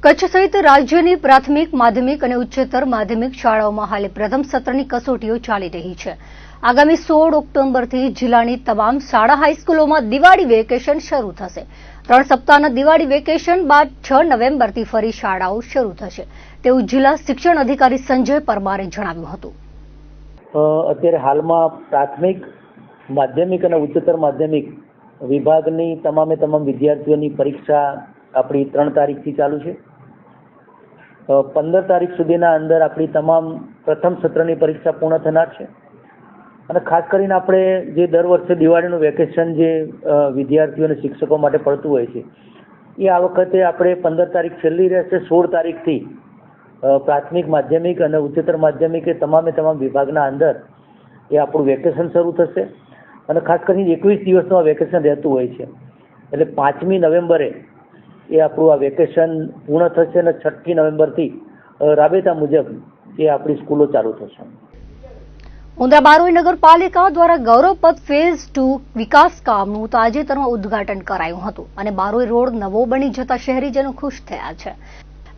કચ્છ સહિત રાજ્યની પ્રાથમિક માધ્યમિક અને ઉચ્ચતર માધ્યમિક શાળાઓમાં હાલે પ્રથમ સત્રની કસોટીઓ ચાલી રહી છે। આગામી 16 ઓક્ટોબરથી જિલ્લાની તમામ શાળા હાઈસ્કૂલોમાં દિવાળી વેકેશન શરૂ થશે। 3 સપ્તાહના દિવાળી વેકેશન બાદ 6 નવેમ્બરથી ફરી શાળાઓ શરૂ થશે તેવું જિલ્લા શિક્ષણ અધિકારી સંજય પરમારે જણાવ્યું હતું। અત્યારે હાલમાં પ્રાથમિક માધ્યમિક અને ઉચ્ચતર માધ્યમિક વિભાગની તમામ વિદ્યાર્થીઓની પરીક્ષા આપણી 3 તારીખથી ચાલુ છે। 15 તારીખ સુધીના અંદર આપણી તમામ પ્રથમ સત્રની પરીક્ષા પૂર્ણ થનાર છે અને ખાસ કરીને આપણે જે દર વર્ષે દિવાળીનું વેકેશન જે વિદ્યાર્થીઓ અને શિક્ષકો માટે પડતું હોય છે એ આ વખતે આપણે 15 તારીખ છેલ્લી રહેશે। 16 તારીખથી પ્રાથમિક માધ્યમિક અને ઉચ્ચતર માધ્યમિક તમામ વિભાગના અંદર એ આપણું વેકેશન શરૂ થશે અને ખાસ કરીને 21 દિવસનું આ વેકેશન રહેતું હોય છે। એટલે 5મી નવેમ્બરે એ આપણું આ વેકેશન પૂર્ણ થશે અને 6મી નવેમ્બરથી રાબેતા મુજબ એ આપણી સ્કૂલો ચાલુ થશે। મુન્દ્રા બારોઈ નગરપાલિકા દ્વારા ગૌરવપથ ફેઝ 2 વિકાસ કામનું તાજેતરમાં ઉદ્ઘાટન કરાયું હતું અને બારોઈ રોડ નવો બની જતા શહેરીજનો ખુશ થયા છે।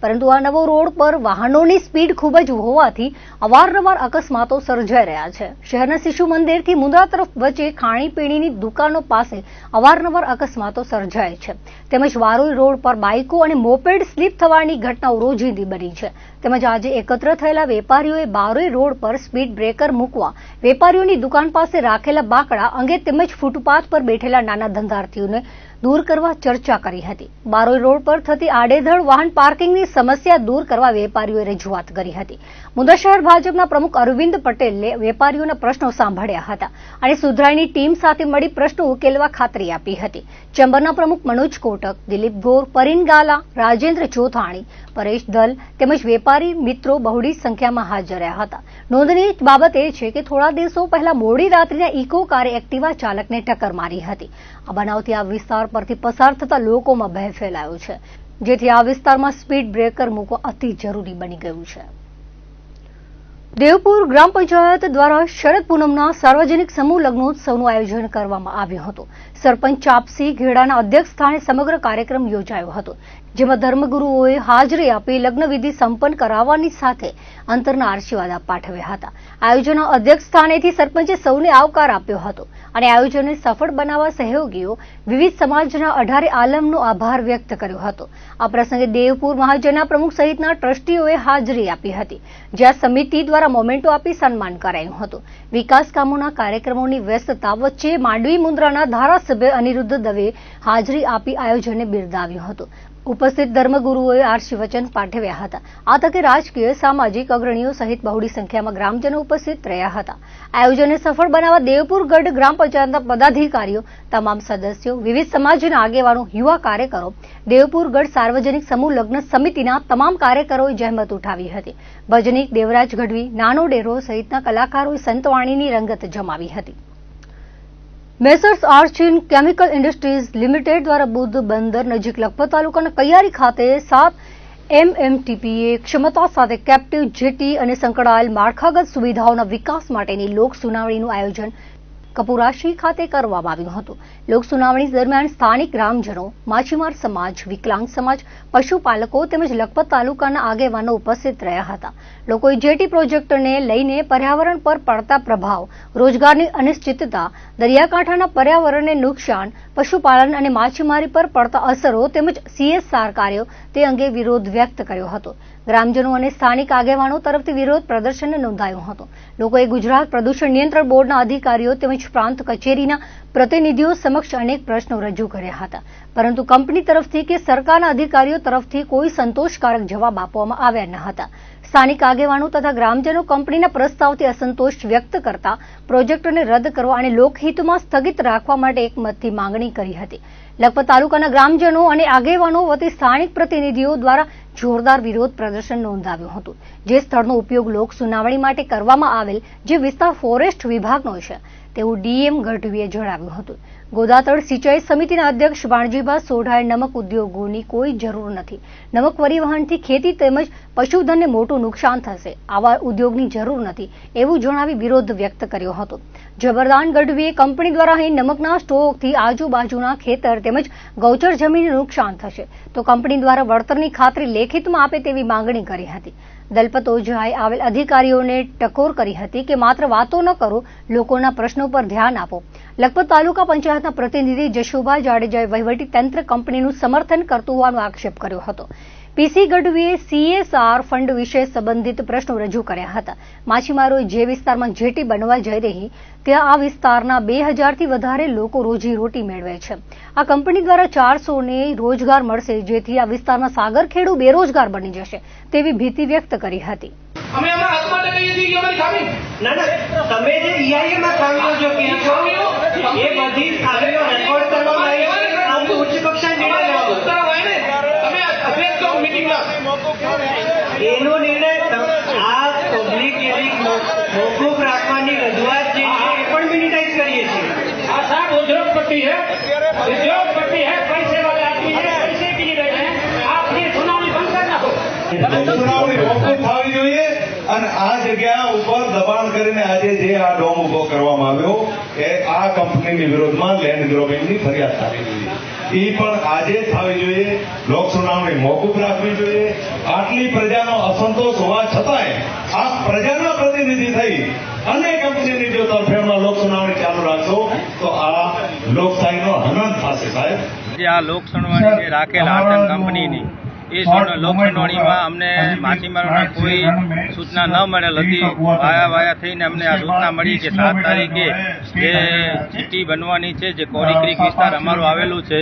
પરંતુ આ નવો રોડ પર વાહનોની સ્પીડ ખૂબ જ હોવાથી અવારનવાર અકસ્માતો સર્જાઈ રહ્યા છે। શહેરના શિશુ મંદિરથી મુન્દ્રા તરફ વચ્ચે ખાણીપીણીની દુકાનો પાસે અવારનવાર અકસ્માતો સર્જાય છે તેમજ બારોઈ રોડ પર બાઇકો અને મોપેડ સ્લીપ થવાની ઘટનાઓ રોજિંદી બની છે। તેમજ આજે એકત્ર થયેલા વેપારીઓએ બારોઈ રોડ પર સ્પીડ બ્રેકર મૂકવા વેપારીઓની દુકાન પાસે રાખેલા બાકડા અંગે તેમજ ફૂટપાથ પર બેઠેલા નાના ધંધાર્થીઓને દૂર કરવા ચર્ચા કરી હતી। બારોઈ રોડ પર થતી આડેધડ વાહન પાર્કિંગની સમસ્યા દૂર કરવા વેપારીઓએ રજૂઆત કરી હતી। મુન્દ્રા શહેર ભાજપના પ્રમુખ અરવિંદ પટેલે વેપારીઓના પ્રશ્નો સાંભળ્યા હતા અને સુધરાઈની ટીમ સાથે મળી પ્રશ્નો ઉકેલવા ખાતરી આપી હતી। ચેમ્બરના પ્રમુખ મનોજ કોટક, દિલીપ ગોર, પરીન ગાલા, રાજેન્દ્ર ચોથાણી, પરેશ દલ તેમજ વેપારી મિત્રો બહોળી સંખ્યામાં હાજર રહ્યા હતા। નોંધનીય બાબત એ છે કે થોડા દિવસો પહેલા મોડી રાત્રિના ઇકો કારે એક્ટિવા ચાલકને ટક્કર મારી હતી। આ બનાવથી આ વિસ્તાર પરથી પસાર થતા લોકોમાં ભય ફેલાયો છે જેથી આ વિસ્તારમાં સ્પીડ બ્રેકર મૂકવા અતિ જરૂરી બની ગયું છે। દેવપુર ગ્રામ પંચાયત દ્વારા શરદ પૂનમના સાર્વજનિક સમૂહ લગ્નોત્સવનું આયોજન કરવામાં આવ્યું હતું। સરપંચ ચાપસી ઘેડાના અધ્યક્ષ સ્થાને સમગ્ર કાર્યક્રમ યોજાયો હતો જેમાં ધર્મગુરુઓએ હાજરી આપી લગ્નવિધિ સંપન્ન કરાવવાની સાથે અંતરના આશીર્વાદ પાઠવ્યા હતા। આયોજનના અધ્યક્ષ સ્થાનેથી સરપંચે સૌને આવકાર આપ્યો હતો અને આયોજનને સફળ બનાવવા સહયોગીઓ વિવિધ સમાજના 18 આલમનો આભાર વ્યક્ત કર્યો હતો। આ પ્રસંગે દેવપુર મહાજનના પ્રમુખ સહિતના ટ્રસ્ટીઓએ હાજરી આપી હતી જ્યાં સમિતિ દ્વારા મોમેન્ટો આપી સન્માન કરાયું હતું। વિકાસ કામોના કાર્યક્રમોની વ્યસ્તતા વચ્ચે માંડવી મુન્દ્રાના ધારાસભ્ય અનિરુદ્ધ દવે હાજરી આપી આયોજનને બિરદાવ્યું હતું। ઉપસ્થિત ધર્મગુરુઓએ આશીર્વચન પાઠવ્યા હતા। આ તકે રાજકીય સામાજિક અગ્રણીઓ સહિત બહોળી સંખ્યામાં ગ્રામજનો ઉપસ્થિત રહ્યા હતા। આયોજનને સફળ બનાવવા દેવપુર ગઢ ગ્રામ પંચાયતના પદાધિકારીઓ, તમામ સદસ્યો, વિવિધ સમાજના આગેવાનો, યુવા કાર્યકરો, દેવપુર ગઢ સાર્વજનિક સમૂહ લગ્ન સમિતિના તમામ કાર્યકરોએ જહેમત ઉઠાવી હતી। ભજનીક દેવરાજ ગઢવી, નાનો ડેરો સહિતના કલાકારોએ સંતવાણીની રંગત જમાવી હતી। મેસર્સ આર્ચિન કેમિકલ ઇન્ડસ્ટ્રીઝ લિમિટેડ દ્વારા બુદ્ધ બંદર નજીક લખપત તાલુકાના કૈયારી ખાતે 7 MMTPA ક્ષમતા સાથે કેપ્ટિવ જેટી અને સંકળાયેલ માળખાગત સુવિધાઓના વિકાસ માટેની લોક સુનાવણીનું આયોજન કપુરાશી ખાતે કરવામાં આવ્યું હતું। લોક સુનાવણી દરમિયાન સ્થાનિક ગ્રામજનો, માછીમાર સમાજ, વિકલાંગ સમાજ, પશુપાલકો તેમજ લખપત તાલુકાના આગેવાનો ઉપસ્થિત રહ્યા હતા। લોકોએ જેટી પ્રોજેક્ટને લઈને પર્યાવરણ પર પડતા પ્રભાવ, રોજગારની અનિશ્ચિતતા, દરિયાકાંઠાના પર્યાવરણને નુકસાન, પશુપાલન અને માછીમારી પર પડતા અસરો તેમજ CSR કાર્યો તે અંગે વિરોધ વ્યક્ત કર્યો હતો। ગ્રામજનો અને સ્થાનિક આગેવાનો તરફથી વિરોધ પ્રદર્શન નોંધાયું હતું। લોકોએ ગુજરાત પ્રદૂષણ નિયંત્રણ બોર્ડના અધિકારીઓ તેમજ પ્રાંત કચેરીના પ્રતિનિધિઓ સમક્ષ અનેક પ્રશ્નો રજૂ કર્યા હતા પરંતુ કંપની તરફથી કે સરકારના અધિકારીઓ તરફથી કોઈ સંતોષકારક જવાબ આપવામાં આવ્યા ન હતા। સ્થાનિક આગેવાનો તથા ગ્રામજનો કંપનીના પ્રસ્તાવથી અસંતોષ વ્યક્ત કરતા પ્રોજેક્ટને રદ કરવા અને લોકહિતમાં સ્થગિત રાખવા માટે એકમતથી માંગણી કરી હતી। લખપત તાલુકાના ગ્રામજનો અને આગેવાનો વતી સ્થાનિક પ્રતિનિધિઓ દ્વારા જોરદાર વિરોધ પ્રદર્શન નોંધાવ્યું હતું। જે સ્થળનો ઉપયોગ લોક સુનાવણી માટે કરવામાં આવેલ જે વિસ્તાર ફોરેસ્ટ વિભાગનો છે તેવું ડીએમ ગઢવીએ જણાવ્યું હતું. ગોદાતળ સિંચાઈ સમિતિના અધ્યક્ષ વાણજીભા સોઢાએ નમક ઉદ્યોગોની કોઈ જરૂર નથી. નમક પરિવહનથી ખેતી તેમજ પશુધનને મોટું નુકસાન થશે. આવા ઉદ્યોગની જરૂર નથી એવું જણાવી વિરોધ વ્યક્ત કર્યો હતો. જબરદાન ગઢવીએ કંપની દ્વારા અહીં નમકના સ્ટોકથી આજુબાજુના ખેતર તેમજ ગૌચર જમીનને નુકસાન થશે તો કંપની દ્વારા વળતરની ખાતરી લેખિતમાં આપે તેવી માંગણી કરી હતી. દલપત ઓઝાએ આવેલ અધિકારીઓને ટકોર કરી હતી કે માત્ર વાતો ન કરો, લોકોના પ્રશ્નો પર ધ્યાન આપો. લખપત તાલુકા પંચાયતના પ્રતિનિધિ જશુભા જાડેજાએ વહીવટી તંત્ર કંપનીનું સમર્થન કરતું હોવાનો આક્ષેપ કર્યો હતો. પીસી ગઢવીએ CSR ફંડ વિશે સંબંધિત પ્રશ્નો રજૂ કર્યા હતા. માછીમારોએ જે વિસ્તારમાં જેટી બનવા જઈ રહી ત્યાં આ વિસ્તારના 2000થી વધારે લોકો રોજી રોટી મેળવે છે. આ કંપની દ્વારા 400ને રોજગાર મળશે, જેથી આ વિસ્તારના સાગરખેડુ બેરોજગાર બની જશે તેવી ભીતિ વ્યક્ત કરી હતી. અમે અમારા હાથમાં લગાવીએ છીએ કે અમારી ખામી ના તમે જે EIA માં ખામીઓ જો કહો છો એ બધી ખામીઓ રેકોર્ડ કરવામાં આવી છે. આ તો ઉચ્ચ કક્ષાએ નિર્ણય લેવાનો ઉત્તર હોય ને અમે અભ્યાસ કરો મીટિંગમાં એનો નિર્ણય આ પબ્લિક હિયરિંગ મોકૂફ રાખવાની રજૂઆત જે છે એ પણ મિનિટાઈઝ કરીએ છીએ. આ સાહેબ ઉદ્યોગપતિ है उद्योगपति है पैसे वाले आदमी है पैसे के लिए रहे हैं आप ये सुनावणी बंद कर नाखो સુનાવણી મોકૂફ થવી જોઈએ અને આ જગ્યા ઉપર દબાણ કરીને આજે જે આ ડોમ ઉભો કરવામાં આવ્યો એ આ કંપનીની વિરોધમાં લેન્ડ ગ્રોબિંગની ફરિયાદ થવી જોઈએ. એ પણ આજે થવી જોઈએ. લોક સુનાવણી મોકૂફ રાખવી જોઈએ. આટલી પ્રજાનો અસંતોષ હોવા છતાંય આ પ્રજાના પ્રતિનિધિ થઈ અને કંપનીની જો તરફેણમાં લોક સુનાવણી ચાલુ રાખશો તો આ લોકશાહીનો હનન થશે સાહેબ. જે આ લોક સુનાવણી જે રાખેલ આર્ટન કંપનીની એ લોક સુનાવણીમાં અમને માછીમારોને કોઈ સૂચના ન મળેલ હતી. વાયા થઈને અમને આ સૂચના મળી કે 7 તારીખે જે જેટી બનવાની છે, જે કોરી ક્રીક વિસ્તાર અમારું આવેલું છે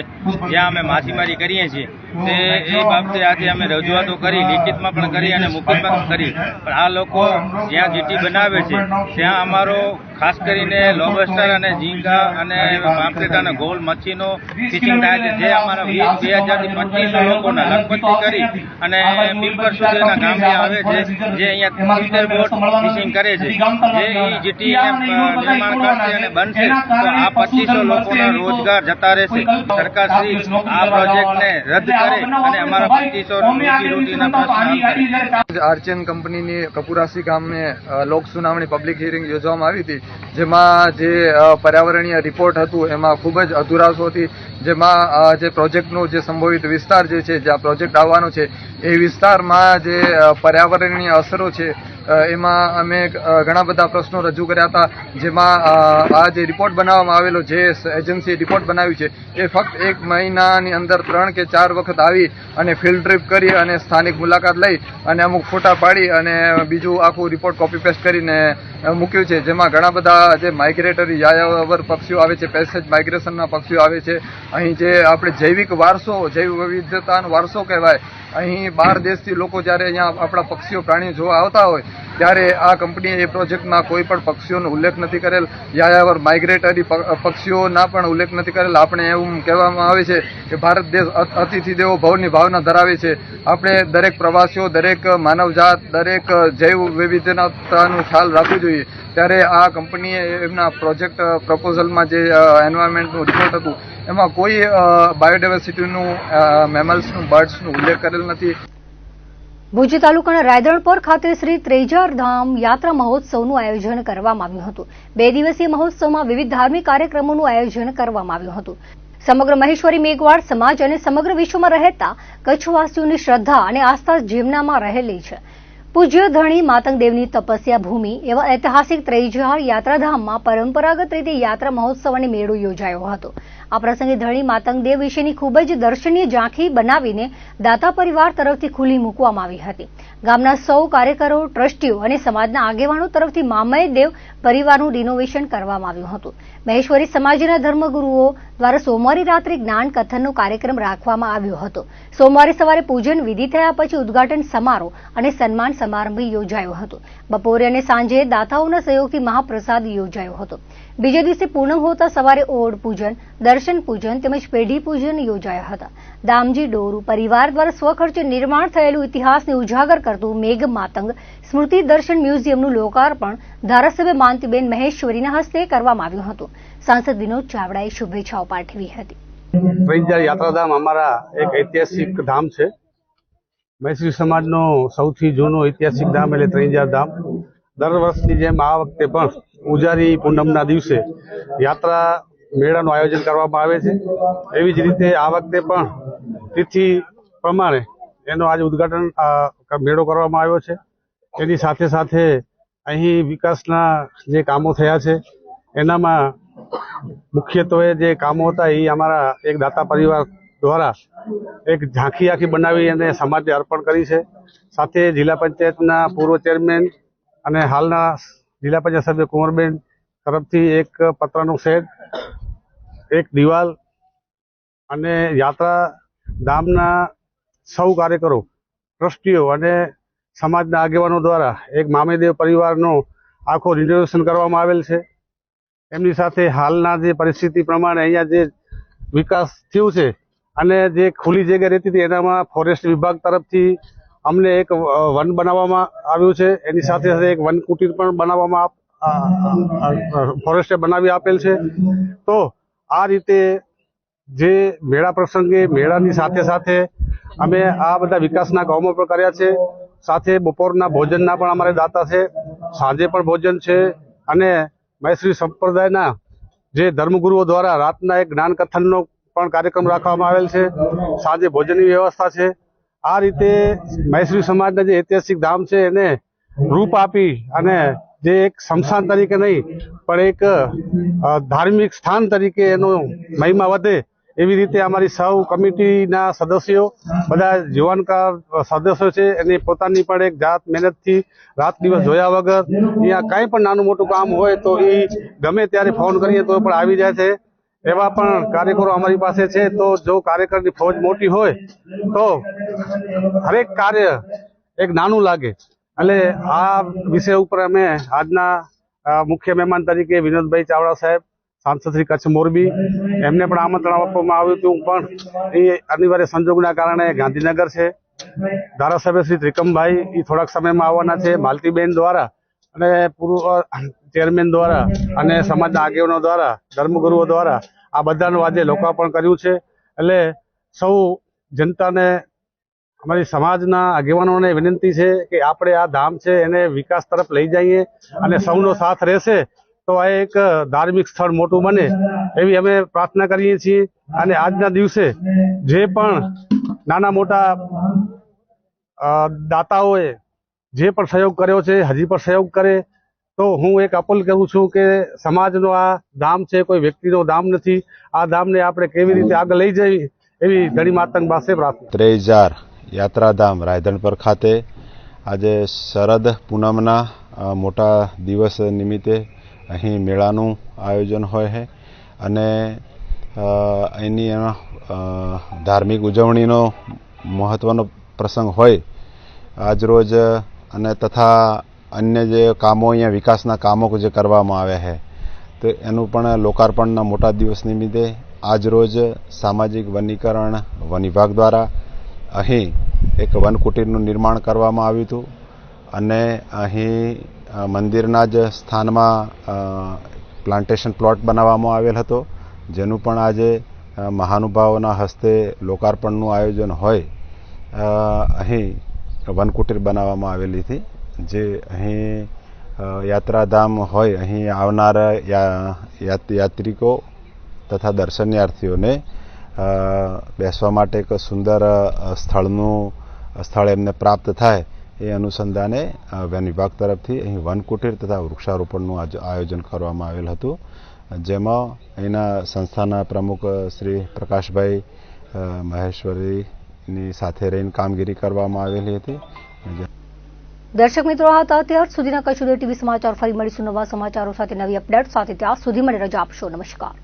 જ્યાં અમે માછીમારી કરીએ છીએ તે એ બાબતે આજે અમે રજૂઆતો કરી, લિખિતમાં પણ કરી અને મૌખિકમાં પણ કરી. પણ આ લોકો જ્યાં જેટી બનાવે છે ત્યાં અમારો ખાસ કરીને લોબસ્ટર અને ઝીંગા અને પામ્પલેટ અને ગોળ મચ્છીનો ફિશિંગ થાય છે, જે અમારા 2000 થી 2500 લોકોના લખપતથી કરી અને પીપર સુધીના ગામડે આવે છે, જે અહીંયા 70 બોટ ફિશિંગ કરે છે. જે એ જેટી નિર્માણ કરશે અને બનશે તો આ 2500 લોકોના રોજગાર જતા રહેશે. સરકાર શ્રી આ પ્રોજેક્ટને રદ કરે અને અમારા 2500 રોજીરોટીના પ્રશ્ન હલ કરે. આર્ચન કંપનીની કપુરાસી ગામે લોક સુનાવણી પબ્લિક હિયરિંગ યોજવામાં આવી હતી, જેમાં જે પર્યાવરણીય રિપોર્ટ હતું એમાં ખૂબ જ અધુરાશો હતી. જેમાં જે પ્રોજેક્ટનું જે સંભવિત વિસ્તાર જે છે, જ્યાં પ્રોજેક્ટ આવવાનો છે એ વિસ્તારમાં જે પર્યાવરણીય અસરો છે એમાં અમે ઘણા બધા પ્રશ્નો રજૂ કર્યા હતા. જેમાં આ જે રિપોર્ટ બનાવવામાં આવેલો, જે એજન્સીએ રિપોર્ટ બનાવ્યું છે એ ફક્ત 1 મહિનાની અંદર 3 કે 4 વખત આવી અને ફિલ્ડ ટ્રીપ કરી અને સ્થાનિક મુલાકાત લઈ અને અમુક ફોટા પાડી અને બીજું આખું રિપોર્ટ કોપી પેસ્ટ કરીને મૂક્યું છે. જેમાં ઘણા બધા જે માઇગ્રેટરી યાયાવર પક્ષીઓ આવે છે, પેસેજ માઇગ્રેશનના પક્ષીઓ આવે છે. અહીં જે આપણે જૈવિક વારસો, જૈવ વિવિધતાનો વારસો કહેવાય, અહીં 12 દેશથી લોકો જ્યારે અહીંયા આપણા પક્ષીઓ પ્રાણીઓ જોવા આવતા હોય ત્યારે આ કંપનીએ એ પ્રોજેક્ટમાં કોઈ પણ પક્ષીઓનો ઉલ્લેખ નથી કરેલ. યાયાવર માઇગ્રેટરી પક્ષીઓના પણ ઉલ્લેખ નથી કરેલ. આપણે એવું કહેવામાં આવે છે કે ભારત દેશ અતિથિ દેવો ભવની ભાવના ધરાવે છે. આપણે દરેક પ્રવાસીઓ, દરેક માનવજાત, દરેક જૈવ વિવિધતાનું ખ્યાલ રાખવું જોઈએ. ત્યારે આ કંપનીએ એમના પ્રોજેક્ટ પ્રપોઝલમાં જે એન્વાયરમેન્ટનું રિપોર્ટ હતું એમાં કોઈ બાયોડાયવર્સિટીનું, મેમલ્સનું, બર્ડ્સનું ઉલ્લેખ કરેલ નથી. ભુજ તાલુકાના રાયધણપર ખાતે શ્રી ત્રેજારધામ યાત્રા મહોત્સવનું આયોજન કરવામાં આવ્યું હતું. 2 દિવસીય મહોત્સવમાં વિવિધ ધાર્મિક કાર્યક્રમોનું આયોજન કરવામાં આવ્યું હતું. સમગ્ર મહેશ્વરી મેઘવાળ સમાજ અને સમગ્ર વિશ્વમાં રહેતા કચ્છવાસીઓની શ્રદ્ધા અને આસ્થા જેમનામાં રહેલી છે. પૂજ્ય ધણી માતંગદેવની તપસ્યા ભૂમિ એવા ઐતિહાસિક ત્રેજાર યાત્રાધામમાં પરંપરાગત રીતે યાત્રા મહોત્સવ અને મેળો યોજાયો હતો. આ પ્રસંગે ધણી માતંગદેવ વિશેની ખૂબ જ દર્શનીય ઝાંખી બનાવીને દાતા પરિવાર તરફથી ખુલ્લી મૂકવામાં આવી હતી. ગામના સૌ કાર્યકરો, ટ્રસ્ટીઓ અને સમાજના આગેવાનો તરફથી મામય દેવ પરિવારનું રિનોવેશન કરવામાં આવ્યું હતું. મહેશ્વરી સમાજના ધર્મગુરુઓ દ્વારા સોમવારે રાત્રે જ્ઞાન કથનનો કાર્યક્રમ રાખવામાં આવ્યો હતો. સોમવારે સવારે પૂજન વિધિ થયા પછી ઉદ્ઘાટન સમારોહ અને સન્માન સમારંભ યોજાયો હતો. બપોરે અને સાંજે દાતાઓના સહયોગથી મહાપ્રસાદ યોજાયો હતો. બીજા દિવસે પૂનમ હોતા સવારે ઓડ પૂજન, દર્શન પૂજન તેમજ પેઢી પૂજન યોજાયા હતા. દામજી ડોરુ પરિવાર દ્વારા સ્વખર્ચે નિર્માણ થયેલું ઇતિહાસને ઉજાગર કરતું મેઘ માતંગ સ્મૃતિ દર્શન મ્યુઝિયમનું લોકાર્પણ ધારાસભ્ય માનતીબેન મહેશ્વરીના હસ્તે કરવામાં આવ્યું હતું. સાંસદ વિનોદ ચાવડાએ શુભેચ્છાઓ પાઠવી હતી. ત્રણજાર યાત્રાધામ અમારા એક ઐતિહાસિક ધામ છે. મૈત્રી સમાજનો સૌથી જૂનો ઐતિહાસિક ધામ એટલે ત્રણજાર ધામ. દર વર્ષની જેમ આ વખતે પણ ઉજારી પૂનમના દિવસે યાત્રા મેળાનું આયોજન કરવામાં આવે છે. એવી જ રીતે આ વખતે પણ તિથિ પ્રમાણે એનો આજે ઉદ્ઘાટન મેળો કરવામાં આવ્યો છે. એની સાથે સાથે અહીં વિકાસના જે કામો થયા છે એનામાં મુખ્યત્વે જે કામો હતા એ અમારા એક દાતા પરિવાર દ્વારા એક ઝાંખી આખી બનાવી અને સમાજને અર્પણ કરી છે. સાથે જિલ્લા પંચાયતના પૂર્વ ચેરમેન અને હાલના જિલ્લા પંચાયત સભ્ય કુંવરબેન તરફથી એક પત્રનો સેટ, એક દિવાલ અને યાત્રા ધામના સૌ કાર્યકરો, ટ્રસ્ટીઓ અને સમાજના આગેવાનો દ્વારા એક મામેદેવ પરિવારનો આખો રિનોવેશન કરવામાં આવેલ છે. એમની સાથે હાલના જે પરિસ્થિતિ પ્રમાણે અહીંયા જે વિકાસ થયું છે અને જે ખુલ્લી જગ્યા રહેતી હતી એનામાં ફોરેસ્ટ વિભાગ તરફથી અમને એક વન બનાવવામાં આવ્યું છે. એની સાથે સાથે એક વન કુટીર પણ બનાવવામાં ફોરેસ્ટે બનાવી આપેલ છે. તો આ રીતે જે મેળા પ્રસંગે મેળાની સાથે સાથે અમે આ બધા વિકાસના કામો પણ કર્યા છે. સાથે બપોરના ભોજનના પણ અમારે દાતા છે, સાંજે પણ ભોજન છે અને મૈત્રી સંપ્રદાયના જે ધર્મગુરુઓ દ્વારા રાતના એક જ્ઞાન કથનનો પણ કાર્યક્રમ રાખવામાં આવેલ છે. સાંજે ભોજનની વ્યવસ્થા છે. આ રીતે મૈત્રી સમાજના જે ઐતિહાસિક ધામ છે એને રૂપ આપી અને જે એક સ્મશાન તરીકે નહીં પણ એક ધાર્મિક સ્થાન તરીકે એનો મહિમા વધે એવી રીતે અમારી સૌ કમિટીના સદસ્યો બધા જીવનકાર સદસ્યો છે એની પોતાની પણ એક જાત મહેનતથી રાત દિવસ જોયા વગર અહીંયા કાંઈ પણ નાનું મોટું કામ હોય તો એ ગમે ત્યારે ફોન કરીએ તો પણ આવી જાય છે. એવા પણ કાર્યકરો અમારી પાસે છે. તો જો કાર્યકરની ફોજ મોટી હોય તો હરેક કાર્ય એક નાનું લાગે. એટલે આ વિષય ઉપર અમે આજના મુખ્ય મહેમાન તરીકે વિનોદભાઈ ચાવડા સાહેબ, સાંસદ શ્રી કચ્છ મોરબી, એમને પણ આમંત્રણ આપવામાં આવ્યું હતું, પણ એ અનિવાર્ય સંજોગના કારણે ગાંધીનગર છે. ધારાસભ્ય શ્રી ત્રિકમભાઈ એ થોડાક સમયમાં આવવાના છે. માલતીબેન દ્વારા અને પૂર્વ ચેરમેન દ્વારા અને સમાજના આગેવાનો દ્વારા, ધર્મગુરુઓ દ્વારા આ બધાનું આજે લોકાર્પણ કર્યું છે. એટલે સૌ જનતાને, અમારી સમાજના આગેવાનોને વિનંતી છે કે આપણે આ ધામ છે એને વિકાસ તરફ લઈ જઈએ અને સૌનો સાથ રહેશે તો આ એક ધાર્મિક સ્થળ મોટું બને એવી અમે પ્રાર્થના કરીએ છીએ. અને આજના દિવસે જે પણ નાના મોટા દાતાઓએ જે પણ સહયોગ કર્યો છે, હજી પણ સહયોગ કરે તો હું એક અપીલ કરું છું કે સમાજનો આ ધામ છે, કોઈ વ્યક્તિનો ધામ નથી. આ ધામને આપણે કેવી રીતે આગળ લઈ જવી એવી ઘણી માતંગ પાસે પ્રાર્થના. ત્રણજાર યાત્રાધામ રાયધણપર ખાતે આજે શરદ પૂનમના મોટા દિવસ નિમિત્તે અહીં મેળાનું આયોજન હોય છે અને અહીંની ધાર્મિક ઉજવણીનો મહત્ત્વનો પ્રસંગ હોય આજરોજ. અને તથા અન્ય જે કામો અહીંયા વિકાસના કામો જે કરવામાં આવ્યા છે તો એનું પણ લોકાર્પણના મોટા દિવસ નિમિત્તે આજરોજ સામાજિક વનીકરણ વન વિભાગ દ્વારા અહીં એક વન કુટીરનું નિર્માણ કરવામાં આવ્યું હતું અને અહીં મંદિરના જ સ્થાનમાં પ્લાન્ટેશન પ્લોટ બનાવવામાં આવેલ હતો, જેનું પણ આજે મહાનુભાવોના હસ્તે લોકાર્પણનું આયોજન હોય. અહીં વન કુટીર બનાવવામાં આવેલી હતી, જે અહીં યાત્રાધામ હોય અહીં આવનારા યાત્રિકો તથા દર્શનાર્થીઓને બેસવા માટે એક સુંદર સ્થળ એમને પ્રાપ્ત થાય એ અનુસંધાને વન વિભાગ તરફથી અહીં વન કુટીર તથા વૃક્ષારોપણનું આયોજન કરવામાં આવેલ હતું, જેમાં અહીંના સંસ્થાના પ્રમુખ શ્રી પ્રકાશભાઈ મહેશ્વરીની સાથે રહીને કામગીરી કરવામાં આવેલી હતી. દર્શક મિત્રો, આ હતા અત્યાર સુધીના કચ્છ ટીવી સમાચાર. ફરી મળીશું નવા સમાચારો સાથે, નવી અપડેટ સાથે. ત્યાં સુધી મને રજા આપશો. નમસ્કાર.